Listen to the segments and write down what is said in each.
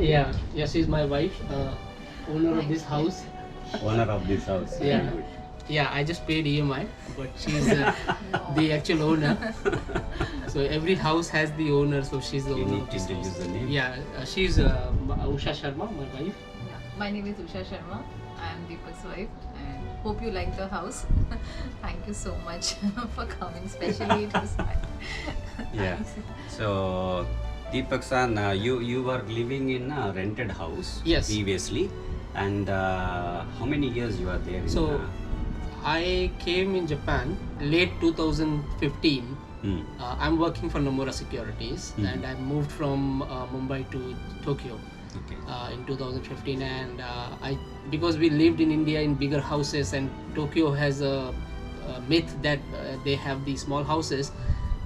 Yeah, she's my wife, owner of this house. Owner of this house. Yeah. Very good. Yeah, I just paid EMI, but she's the actual owner. So every house has the owner, so she's the You owner need of to this introduce house. the name. Yeah, she's Usha Sharma, my wife. Yeah. My name is Usha Sharma. I am Deepak's wife and hope you like the house. Thank you so much for coming, especially to Sai. Yeah. So, Deepak san, you were living in a rented house Yes. previously, and how many years you are there? So I came in Japan late 2015. I'm working for Nomura Securities, and I moved from Mumbai to Tokyo Okay. in 2015. And because we lived in India in bigger houses, and Tokyo has a myth that they have these small houses.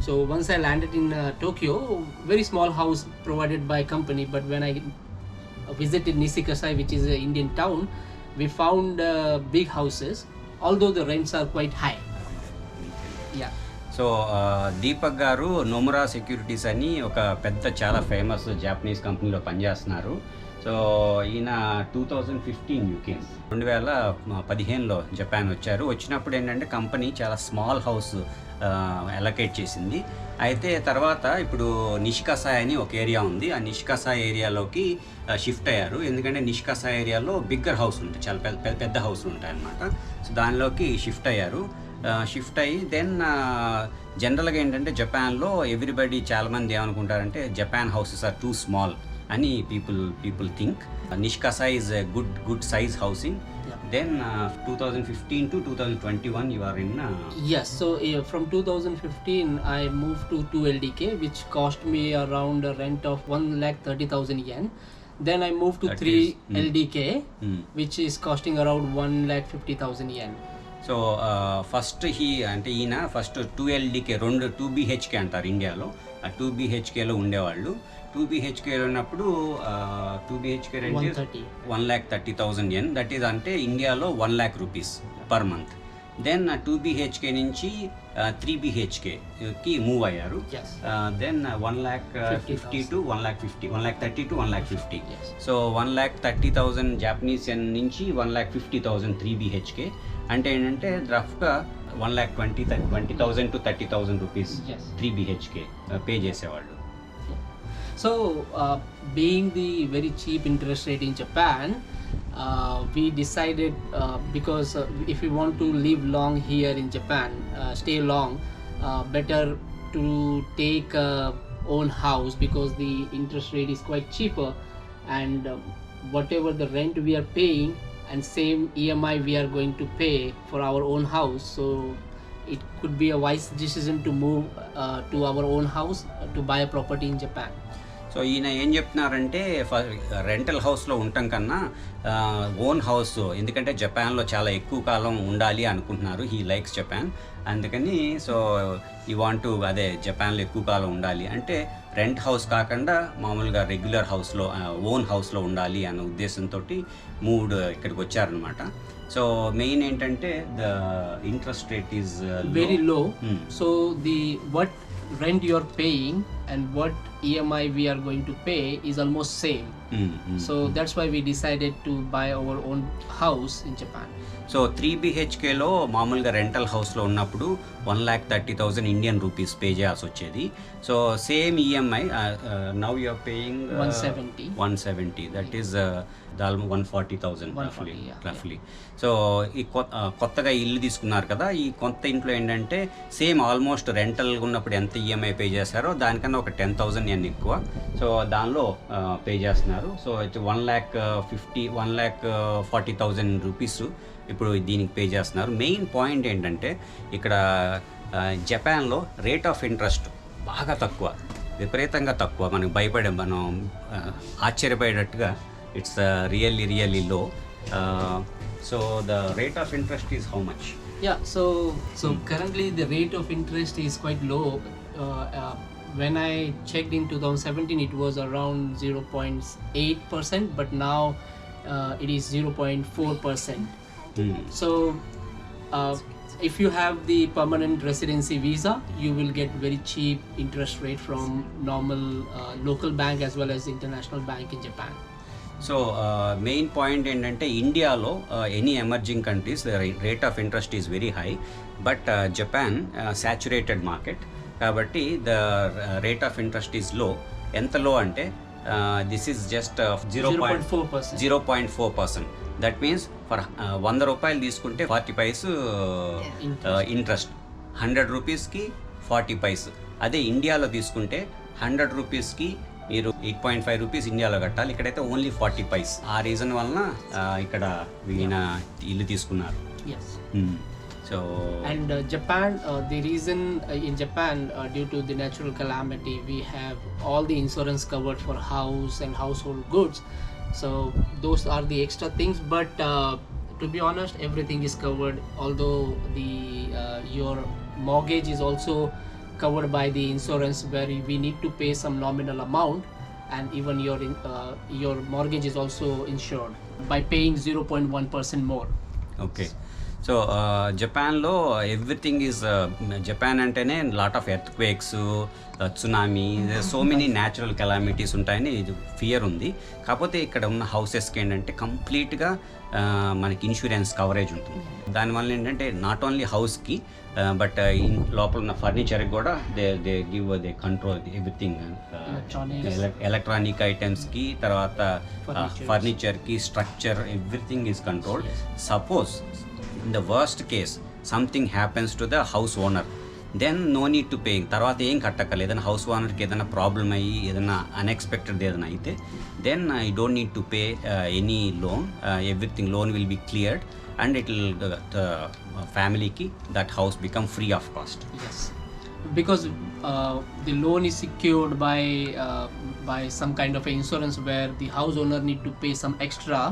So once I landed in Tokyo, very small house provided by company. But when I visited Nishikasai, which is an Indian town, we found big houses, although the rents are quite high. Yeah. So Deepak గారు Nomura securities అని ఒక పెద్ద చాలా famous Japanese కంపెనీలో పనిచేస్తున్నారు. So ఈయన 2015 UK 2015లో Japan వచ్చారు. వచ్చినప్పుడు ఏంటంటే కంపెనీ చాలా స్మాల్ హౌస్ అలొకేట్ చేసింది. అయితే తర్వాత ఇప్పుడు నిషికాసాయ్ అని ఒక ఏరియా ఉంది. ఆ నిషికాసాయ్ ఏరియాలోకి షిఫ్ట్ అయ్యారు. ఎందుకంటే నిషికాసాయ్ ఏరియాలో బిగ్గర్ హౌస్ ఉంటాయి, చాలా పెద్ద హౌస్ ఉంటాయి అన్నమాట. సో దానిలోకి షిఫ్ట్ అయ్యారు. షిఫ్ట్ అయ్యి దెన్ జనరల్గా ఏంటంటే జపాన్లో ఎవ్రీబడి చాలామంది ఏమనుకుంటారంటే Japan houses are too small అని పీపుల్ థింక్. నిష్కాసాయ్ is good size housing. Then 2015 to 2021 you are in Yes, so from 2015 I moved to 2 LDK, which cost me around a rent of 1,30,000 yen. Then I moved to That 3 is, LDK, which is costing around 1,50,000 yen. So first అంటే ఈయన first 2LDK 2 BHK అంటారు ఇండియాలో. ఆ 2 BHKలో ఉండేవాళ్ళు. 2 BHKలో ఉన్నప్పుడు 2 BHK rent 1,30,000 yen. That is అంటే ఇండియాలో 1 lakh rupees per month. Then 2 BHK నుంచి 3 BHKకి మూవ్ అయ్యారు. Then 1,50,000 to 1,50,000, 1,30,000 to 1,50,000. So 1,30,000 Japanese yen నుంచి 1,50,000 3 BHK అంటే ఏంటంటే రఫ్గా 1,20,000 to 30,000 రూపీస్ 3 BHK పే చేసేవాళ్ళు. So being the very cheap interest rate in Japan, we decided because if we want to live long here in Japan, stay long, better to take own house because the interest rate is quite cheaper, and whatever the rent we are paying and same EMI we are going to pay for our own house. So it could be a wise decision to move to our own house to buy a property in Japan. So ఈయన ఏం చెప్తున్నారంటే rental హౌస్లో ఉండటం కన్నా own house, ఎందుకంటే జపాన్లో చాలా ఎక్కువ కాలం ఉండాలి అనుకుంటున్నారు. హీ లైక్స్ జపాన్, అందుకని సో ఈ వాంట్ టు అదే జపాన్లో ఎక్కువ కాలం ఉండాలి అంటే రెంట్ హౌస్ కాకుండా మామూలుగా రెగ్యులర్ హౌస్లో ఓన్ హౌస్లో ఉండాలి అనే ఉద్దేశంతో ఇక్కడికి వచ్చారనమాట. సో మెయిన్ ఏంటంటే the interest rate is very low. So the what rent you are paying and what EMI we are going to pay is almost same. So that's why we decided to buy our own house in Japan. So 3 BHKలో మామూలుగా rental హౌస్లో ఉన్నప్పుడు 1,30,000 Indian rupees pay చేయాల్సి వచ్చేది. So same EMI now you are paying 170, that is 140,000 రఫ్లీ. So ఈ కొత్తగా ఇల్లు తీసుకున్నారు కదా, ఈ కొత్త ఇంట్లో ఏంటంటే సేమ్ ఆల్మోస్ట్ రెంటల్ ఉన్నప్పుడు ఎంత ఈఎంఐ పే చేస్తారో దానికన్నా ఒక 10,000 yen ఎక్కువ. సో దానిలో పే చేస్తున్నారు. సో ఇట్స్ 1,40,000 రూపీస్ ఇప్పుడు దీనికి పే చేస్తున్నారు. మెయిన్ పాయింట్ ఏంటంటే ఇక్కడ జపాన్లో రేట్ ఆఫ్ ఇంట్రెస్ట్ బాగా తక్కువ, విపరీతంగా తక్కువ. మనకు మనం ఆశ్చర్యపోయేటట్టుగా ఇట్స్ రియల్లీ లో. So the rate of interest is how much? So currently the rate of interest is quite low. When I checked in 2017 it was around 0.8%, but now it is 0.4%. So if you have the permanent residency visa, you will get very cheap interest rate from normal local bank as well as international bank in Japan. So main point ఏంటంటే ఇండియాలో any emerging countries rate of interest is very high, but Japan saturated market కాబట్టి the rate of interest is low. ఎంత low అంటే this is just 0.4%. 0.4%. That means for 100 రూపాయలు తీసుకుంటే 40 paise interest, 100 రూపీస్కి 40 పైసు. అదే ఇండియాలో తీసుకుంటే 100 రూపీస్కి మీరు 8.5 రూపీస్ ఇండియాలో కట్టాలి, ఇక్కడైతే ఓన్లీ 40 పైస్. ఆ రీజన్ వలన ఇక్కడ ఈయన ఇల్లు తీసుకున్నారు. Yes. So And Japan, the reason in Japan, due to the natural calamity, we have all the insurance covered for house and household goods. So those are the extra things. But to be honest, everything is covered. Although the your mortgage is also covered by the insurance, where we need to pay some nominal amount, and even your mortgage is also insured by paying 0.1% more. Okay. So జపాన్లో everything is, Japan అంటేనే lot of earth quakes, tsunami, so many natural calamities ఉంటాయని fear ఉంది. కాకపోతే ఇక్కడ ఉన్న హౌసెస్కి ఏంటంటే కంప్లీట్గా మనకి ఇన్సూరెన్స్ కవరేజ్ ఉంటుంది. దానివల్ల ఏంటంటే నాట్ ఓన్లీ హౌస్కి బట్ లోపల ఉన్న ఫర్నిచర్కి కూడా they give they control everything, electronic ఐటమ్స్కి, తర్వాత ఫర్నిచర్కి, structure, everything is controlled. Suppose in the worst case something happens to the house owner, then no need to pay. తర్వాత ఏం కట్టక్కర్లేదు. ఏదైనా హౌస్ ఓనర్కి ఏదైనా ప్రాబ్లమ్ అయ్యి ఏదైనా అన్ఎక్స్పెక్టెడ్ ఏదైనా అయితే then I don't need to pay any loan. Everything loan will be cleared and it will ఫ్యామిలీకి that house become free of cost. Yes, because the loan is secured by some kind of insurance where the house owner need to pay some extra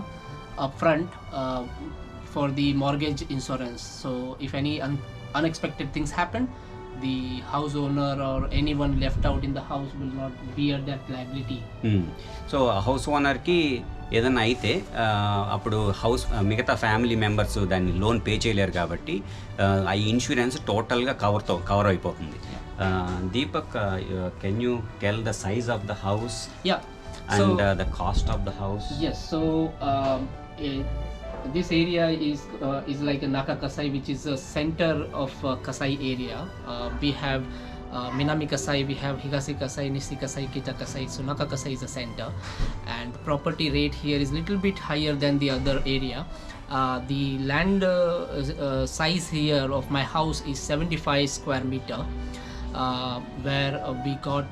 upfront for the mortgage insurance. So if any unexpected things happen, the house owner or anyone left out in the house will not bear that liability. So house ఓనర్కి ఏదైనా అయితే అప్పుడు మిగతా family members దాన్ని loan pay చేయలేరు కాబట్టి ఆ insurance టోటల్గా కవర్ అయిపోతుంది. Deepak, can you tell the size of the house and the cost of the house? Yes, so this area is like a Naka Kasai, which is a center of Kasai area. We have Minami Kasai, we have Higashi Kasai, Nishi Kasai, Kita Kasai. So Naka Kasai is a center, and property rate here is little bit higher than the other area. The land size here of my house is 75 square meter, where we got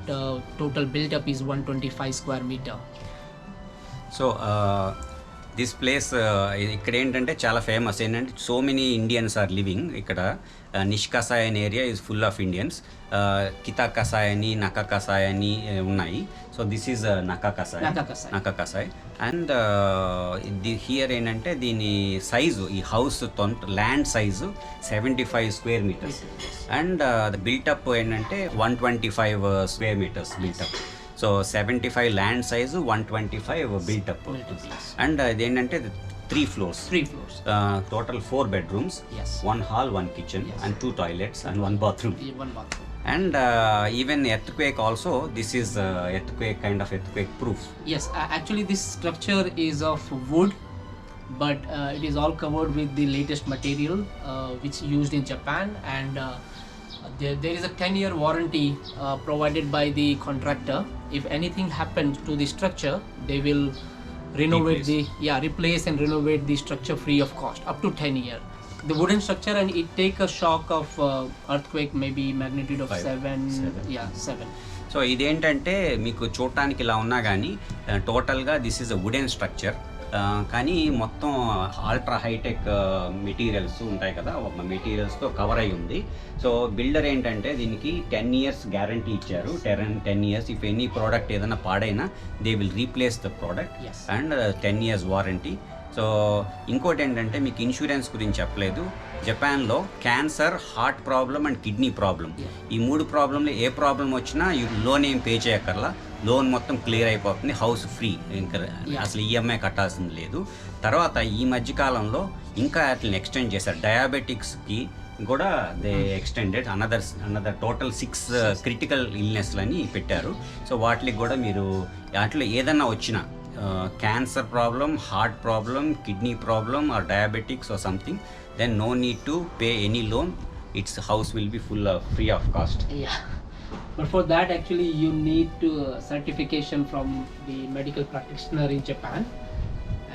total built up is 125 square meter. So this place ఇక్కడ ఏంటంటే చాలా famous. ఏంటంటే so many Indians are living ఇక్కడ. Nishikasai అనే area is full of Indians. Kita Kasai అని, Naka Kasai అని ఉన్నాయి. So this is Naka Kasai. And here ఏంటంటే దీని సైజు, ఈ house land size 75 square meters and built up ఏంటంటే 125 square meters built up. So 75 land size, 125 built up. And ఇదేంటంటే 3 floors. Total 4 bedrooms. Yes. 1 hall, 1 kitchen, Yes. and 2 toilets and 1 bathroom. One bathroom. And even earthquake also, this is earthquake kind of earthquake proof. Yes, actually this structure is of wood, but it is all covered with the latest material which used in Japan, and there is a 10-year warranty provided by the contractor. If anything happens to the structure, they will replace and renovate the structure free of cost up to 10 years. The wooden structure, and it take a shock of earthquake, maybe magnitude of 7. So ఇదేంటంటే మీకు చూడటానికి ఇలా ఉన్నా కానీ టోటల్గా this is a wooden structure. కానీ మొత్తం ultra hitech materials ఉంటాయి కదా, మెటీరియల్స్తో కవర్ అయి ఉంది. సో బిల్డర్ ఏంటంటే దీనికి 10 years గ్యారంటీ ఇచ్చారు. 10 years ఇఫ్ ఎనీ ప్రోడక్ట్ ఏదైనా పాడైనా they will replace the product and 10 years warranty. So ఇంకోటి ఏంటంటే మీకు ఇన్సూరెన్స్ గురించి చెప్పలేదు. జపాన్లో cancer, heart problem and kidney problem, ఈ 3 ప్రాబ్లంలో ఏ ప్రాబ్లం వచ్చినా లోన్ ఏం పే చేయక్కర్లా, లోన్ మొత్తం క్లియర్ అయిపోతుంది, హౌస్ ఫ్రీ, ఇంకా అసలు ఈఎంఐ కట్టాల్సింది లేదు. తర్వాత ఈ మధ్యకాలంలో ఇంకా వాటిని ఎక్స్టెండ్ చేశారు. డయాబెటిక్స్కి కూడా they extended another total 6 critical ఇల్నెస్లని పెట్టారు. సో వాటికి కూడా మీరు వాటిలో ఏదన్నా వచ్చినా cancer problem, heart problem, kidney problem or diabetics or something, then no need to pay any loan. It's house will be full free of cost. Yeah. But for that, actually, you need to certification from the medical practitioner in Japan.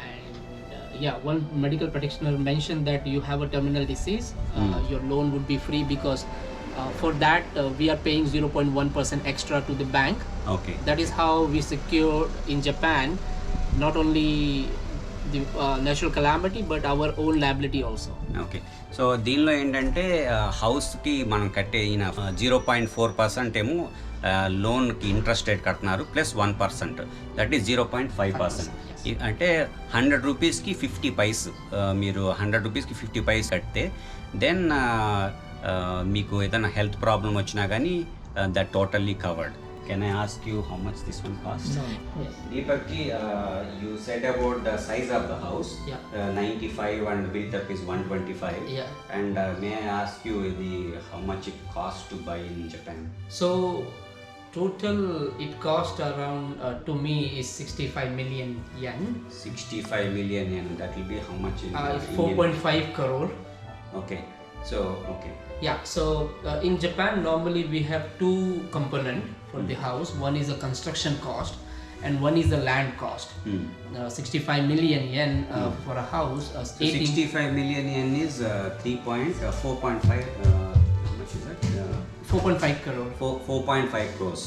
And one medical practitioner mentioned that you have a terminal disease, your loan would be free because for that we are paying 0.1% extra to the bank. Okay. That is how we secure in Japan not only the natural calamity but our own liability also. Okay. So దీనిలో ఏంటంటే హౌస్కి మనం కట్టే 0.4% ఏమో లోన్కి interest rate కడుతున్నారు, plus 1%, that is 0.5%. అంటే 100 రూపీస్కి 50 పైస్, మీరు 100 రూపీస్కి 50 పైస్ కడితే దెన్ మీకు ఏదైనా హెల్త్ ప్రాబ్లం వచ్చినా కానీ that totally covered. Can I ask you how much this one costs? No. Yes. Deepak ji, you said about the size of the house. Yeah. 95 and built up is 125. Yeah. And may I ask you how much it costs to buy in Japan? So total it cost around to me is 65 million yen. 65 million yen. That will be how much in It's Indian? 4.5 crore. Okay. So okay. Yeah, so in Japan normally we have two component for the house. One is the construction cost and one is the land cost. 65 million yen for a house. So 65 million yen is 4.5. How much is that? 4.5 crore. 4.5 crores.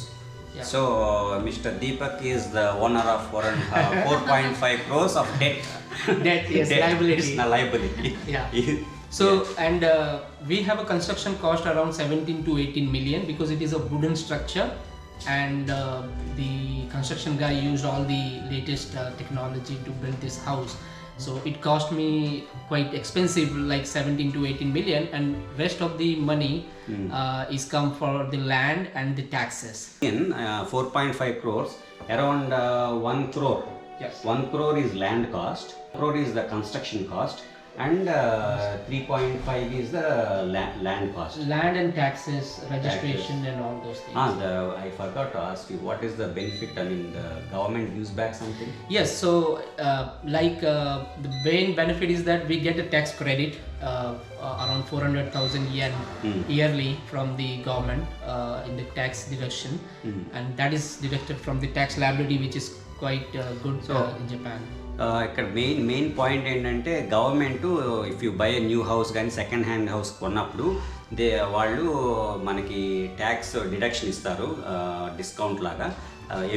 Yeah. So Mr. Deepak is the owner of 4.5 crores of debt. Debt, yes, Debt. liability. It's a liability. Yeah. So and we have a construction cost around 17 to 18 million because it is a wooden structure, and the construction guy used all the latest technology to build this house. So it cost me quite expensive, like 17 to 18 million, and rest of the money is come for the land and the taxes. In 4.5 crores, around 1 crore. Yes. 1 crore is land cost, crore is the construction cost, and 3.5 is the land cost. Land and taxes, registration and all those things. I forgot to ask you, what is the benefit? I mean, the government gives back something? Yes, so the main benefit is that we get a tax credit around 400,000 yen yearly from the government in the tax deduction, and that is deducted from the tax liability, which is quite good in Japan. ఇక్కడ main point ఏంటంటే government if you buy a new house కానీ second hand house కొన్నప్పుడు వాళ్ళు మనకి tax deduction ఇస్తారు, discount లాగా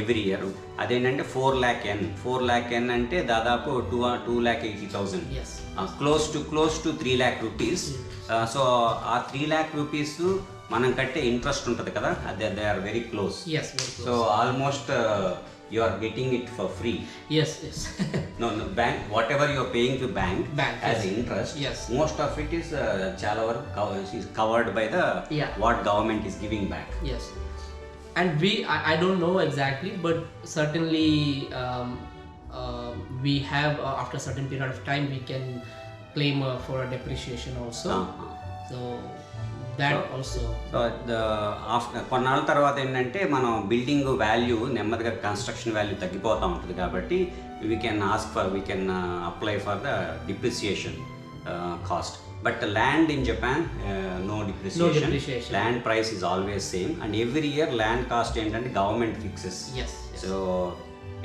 every year. అదేంటంటే 4 lakh yen అంటే దాదాపు 2,80,000, Yes. Close to 3 lakh rupees. So ఆ 3 lakh rupees మనం కట్టే ఇంట్రెస్ట్ ఉంటుంది కదా, they are very close. Yes, very close. So almost you are getting it for free. Yes. No, bank, whatever you are paying to bank as yes. interest, Yes. most of it is is covered by the what government is giving back. Yes. And I don't know exactly, but certainly we have after a certain period of time we can claim for a depreciation also. So that also. So after కొన్నాళ్ళ తర్వాత ఏంటంటే మనం building value నెమ్మదిగా construction value తగ్గిపోతూ ఉంటుంది కాబట్టి we can apply for the depreciation cost. But land in Japan no depreciation. Land price is always same, and every year land cost ఏంటంటే government fixes. Yes. So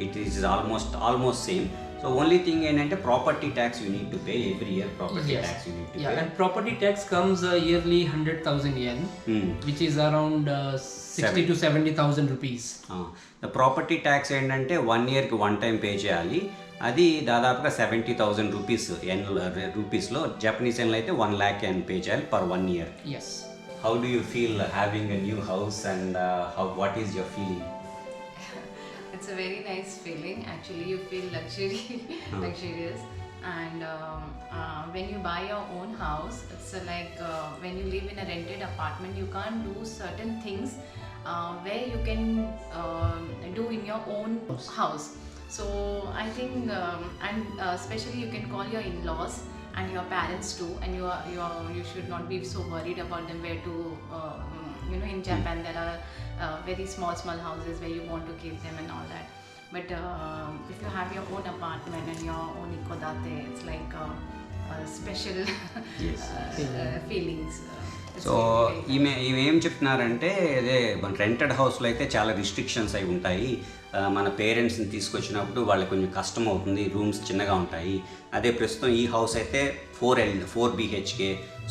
it is almost same. So only thing ఏంటంటే property tax you need to pay every year. Property tax you need to pay. And property tax comes yearly 100,000 yen, which is around 60 to 70,000 rupees. The property tax ఏంటంటే 1 yearకి 1 time pay చేయాలి. అది దాదాపుగా 70,000 rupees రూపీస్లో. Japanese ఎన్లో అయితే 1 lakh yen pay చేయాలి per 1 year. Yes. How do you feel having a new house, and what is your feeling? It's a very nice feeling. Actually, you feel luxurious. And when you buy your own house, it's like when you live in a rented apartment, you can't do certain things where you can do in your own house. So I think, and especially you can call your in-laws and your parents too, and you should not be so worried about them where to in Japan there are very small houses where you want to keep them and all that. But if you have your own apartment and your own ikodate, it's like special Yes. feelings. It's so really very ఈమె ఏం చెప్తున్నారంటే అదే మన rented హౌస్లో అయితే చాలా restrictions అయి ఉంటాయి. మన పేరెంట్స్ని తీసుకొచ్చినప్పుడు వాళ్ళకి కొంచెం కష్టం అవుతుంది, రూమ్స్ చిన్నగా ఉంటాయి. అదే ప్రస్తుతం ఈ హౌస్ అయితే 4 BHK.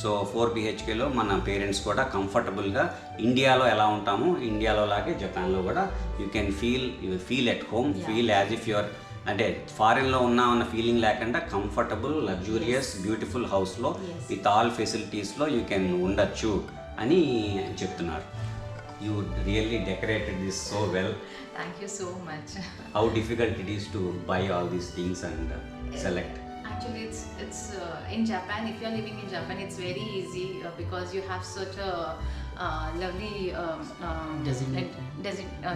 సో 4 BHKలో మన పేరెంట్స్ కూడా కంఫర్టబుల్గా ఇండియాలో ఎలా ఉంటామో ఇండియాలో లాగే జపాన్లో కూడా you feel at home, feel as if your అంటే ఫారిన్లో ఉన్న ఫీలింగ్ లేకుండా కంఫర్టబుల్, లగ్జూరియస్, బ్యూటిఫుల్ హౌస్లో విత్ ఆల్ ఫెసిలిటీస్లో యూ కెన్ ఉండొచ్చు అని చెప్తున్నారు. You really decorated this so well. Thank you so much. How difficult it is to buy all these things and select? Actually, it's in Japan. If you are living in Japan, it's very easy because you have such a lovely Designated.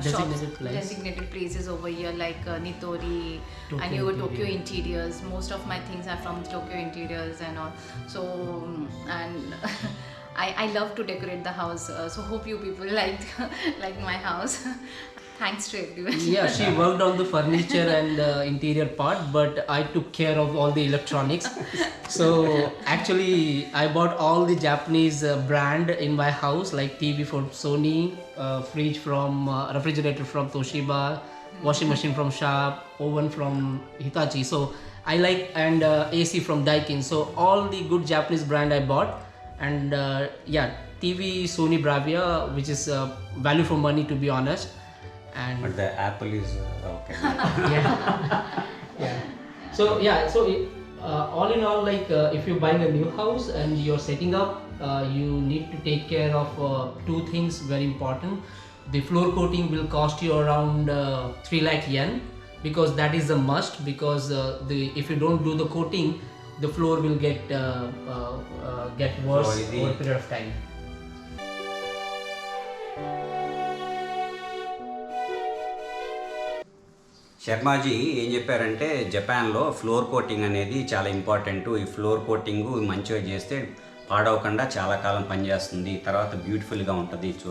shops, place. designated places over here like Nitori Tokyo and your Interior. Tokyo Interiors. Most of my things are from Tokyo Interiors and all. So and I love to decorate the house. So hope you people like my house. Thanks to everyone. Yeah, she worked on the furniture and interior part, but I took care of all the electronics. So actually I bought all the Japanese brand in my house, like TV from Sony, fridge from refrigerator from Toshiba, washing machine from Sharp, oven from Hitachi. So I like, and AC from Daikin. So all the good Japanese brand I bought. And yeah, TV Sony Bravia, which is value for money, to be honest. And But the Apple is okay. yeah. Yeah. So yeah, so all in all, like if you're buying a new house and you're setting up, you need to take care of 2 things very important. The floor coating will cost you around 3 lakh yen, because that is a must, because if you don't do the coating, the floor will get worse So over a period of time. Sharmaji ఏం చెప్పారంటే జపాన్లో floor coating అనేది చాలా important. ఈ floor coating మంచిగా చేస్తే పాడవకుండా చాలా కాలం పనిచేస్తుంది, తర్వాత బ్యూటిఫుల్గా ఉంటుంది. So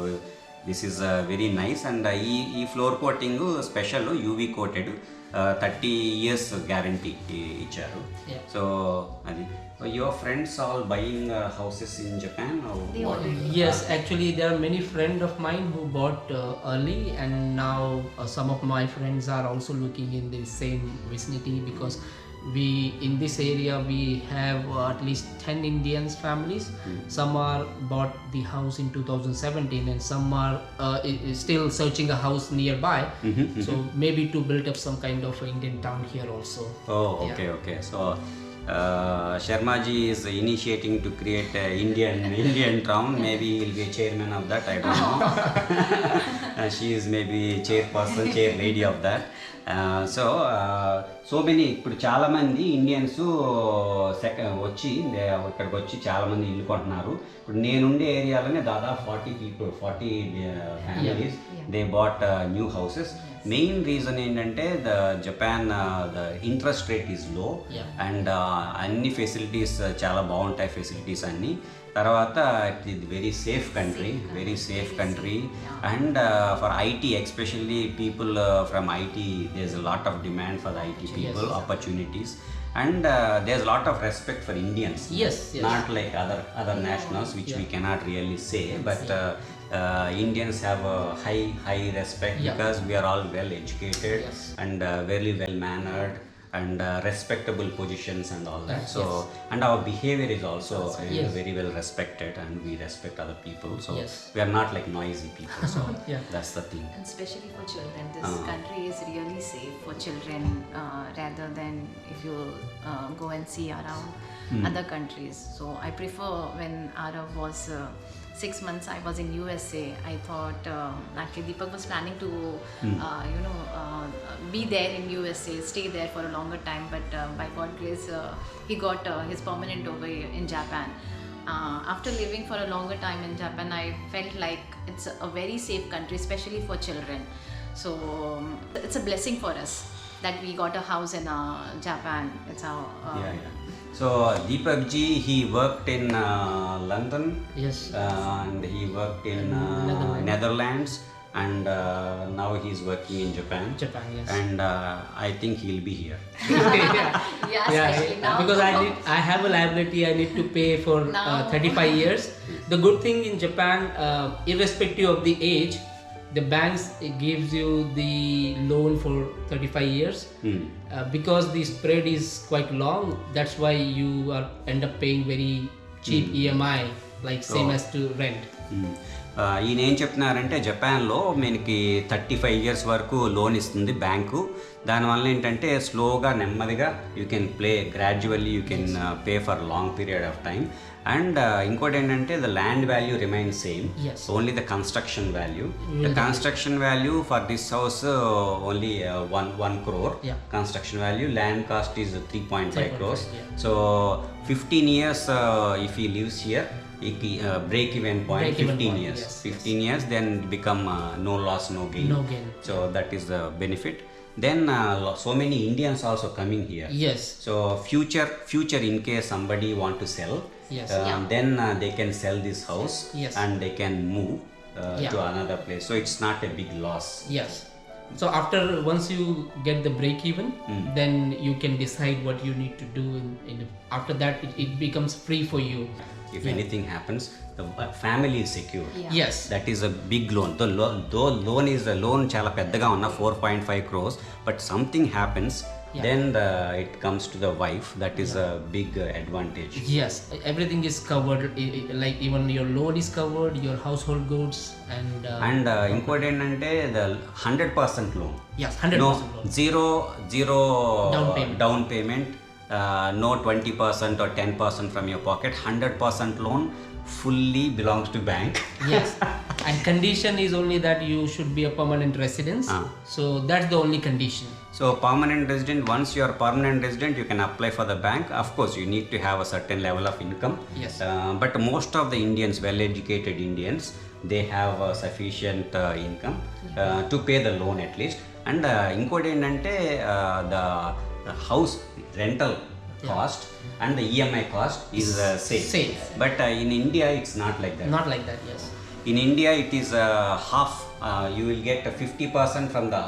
this is very nice. And ఈ floor coating special UV coated, 30 years guarantee ఇచ్చారు. Yeah. సో అది your friends all buying houses in Japan? They already Yes, actually there are many friends of mine who bought early, and now some of my friends are also looking in the same vicinity, because we in this area we have at least 10 Indian families. Some are bought the house in 2017 and some are still searching a house nearby. So maybe to build up some kind of Indian town here also. Oh, okay. So Sharmaji is initiating to create a Indian town. Maybe he'll be a chairman of that. I don't know. She is maybe chairperson, chair lady of that. So many ఇప్పుడు చాలామంది Indians వచ్చి ఇక్కడికి వచ్చి చాలామంది ఇల్లు కొంటున్నారు. ఇప్పుడు నేనుండే ఏరియాలోనే దాదాపు 40 families they bought new houses. Main reason ఏంటంటే Japan the interest rate is low, and అన్ని ఫెసిలిటీస్ చాలా బాగుంటాయి, ఫెసిలిటీస్ అన్నీ. తర్వాత it very safe country and for IT especially people from IT there is a lot of demand for the IT people, opportunities, and there's a lot of respect for Indians. Yes. Not like other nationals, which we cannot really say, but Indians have a high respect because we are all well educated and very well mannered and respectable positions and all that. So and our behavior is also very well respected, and we respect other people. So we are not like noisy people. So that's the thing. And especially for children, this country is really safe for children rather than if you go and see around other countries. So I prefer, when Arav was 6 months, I was in USA. I thought actually Deepak was planning to be there in USA, stay there for a longer time, but by God's grace he got his permanent over in Japan. After living for a longer time in Japan, I felt like it's a very safe country, especially for children. So it's a blessing for us that we got a house in Japan. It's our So Deepak ji, he worked in London. Yes. And he worked in Netherlands, and now he's working in Japan. Japan, yes. And I think he'll be here. Yeah, especially now. Because I have a liability I need to pay for Now. 35 years. The good thing in Japan, irrespective of the age, the banks gives you the loan for 35 years. Because the spread is quite long, that's why you end up paying very cheap EMI, like same as to rent. ఈయన ఏం చెప్తున్నారంటే జపాన్లో మనకి 35 years వరకు loan ఇస్తుంది bank. దానివల్ల ఏంటంటే స్లోగా నెమ్మదిగా you can play gradually you can pay for long period of time. And ఇంకోటి ఏంటంటే the land value remains same, Yes. Only the construction value. The construction value for this house only 1 crore. Yeah. Construction value, land cost is 3.5 crores. yeah. So 15 years if he lives here, break even point Break-even 15 point, years. yes, 15 years, then become no loss, no gain. No gain. So that is the benefit. Then so many Indians also coming here. Yes. So future in case somebody want to sell, Yes. then they can sell this house. Yes. And they can move Yeah. to another place. So it's not a big loss. Yes. So once you get the break even, then you can decide what you need to do. After that, it becomes free for you. If anything happens, the family is secure. Yeah. Yes. That is a big loan. Though loan is a loan చాలా పెద్దగా ఉన్న 4.5 crores, but something happens, then it comes to the wife. That is a big advantage. Yes, everything is covered. Like even your loan is covered, your household goods, and And ఇంకోటి ఏంటంటే the 100% loan. yes, 100% No, loan. zero Down payment. down payment, no 20% or 10% from your pocket. 100% loan fully belongs to bank. Yes, and condition is only that you should be a permanent resident. So that's the only condition. So permanent resident, once you are permanent resident, you can apply for the bank. Of course, you need to have a certain level of income. Yes. But most of the Indians, well-educated Indians, they have sufficient income to pay the loan at least. And ఇంకోటి ఏంటంటే the house rental cost and the EMI cost is same. Same. But in India, it's not like that. Not like that. Yes. In India, it is half. You will get 50% from the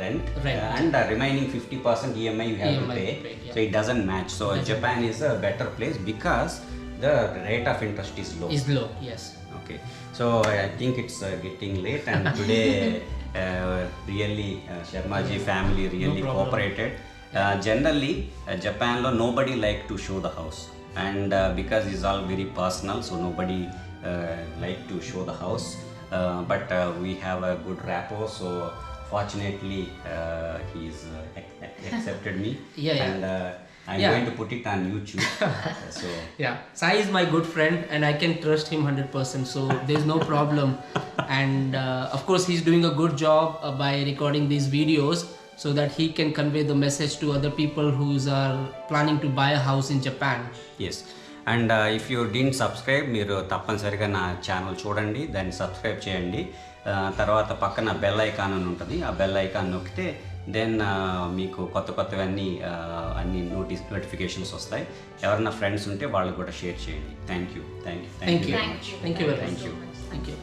rent. And remaining 50% EMI you have to EMI pay. yeah. So it doesn't match. So Japan is a better place because the rate of interest is low. Is low. Yes. Okay. So I think it's getting late, and today really Sharmaji family really problem. cooperated. Generally, Japan lo nobody like to show the house, and because it's all very personal, so nobody like to show the house. But we have a good rapport, so fortunately he's accepted me. Yeah. And I'm Yeah. going to put it on YouTube. So Yeah, Sai is my good friend and I can trust him 100%, so there's no problem. And of course he's doing a good job by recording these videos so that he can convey the message to other people who are planning to buy a house in Japan. Yes and if you didn't subscribe, మీరు తప్పనిసరిగా నా channel చూడండి, దాన్ని subscribe చేయండి. తర్వాత పక్కన bell icon అని ఉంటుంది, ఆ బెల్ ఐకాన్ నొక్కితే దెన్ మీకు కొత్తవన్నీ అన్ని నోటిఫికేషన్స్ వస్తాయి. ఎవరైనా ఫ్రెండ్స్ ఉంటే వాళ్ళు కూడా షేర్ చేయండి. Thank you Thank you very much. Thank you very Thank you. much. Thank you.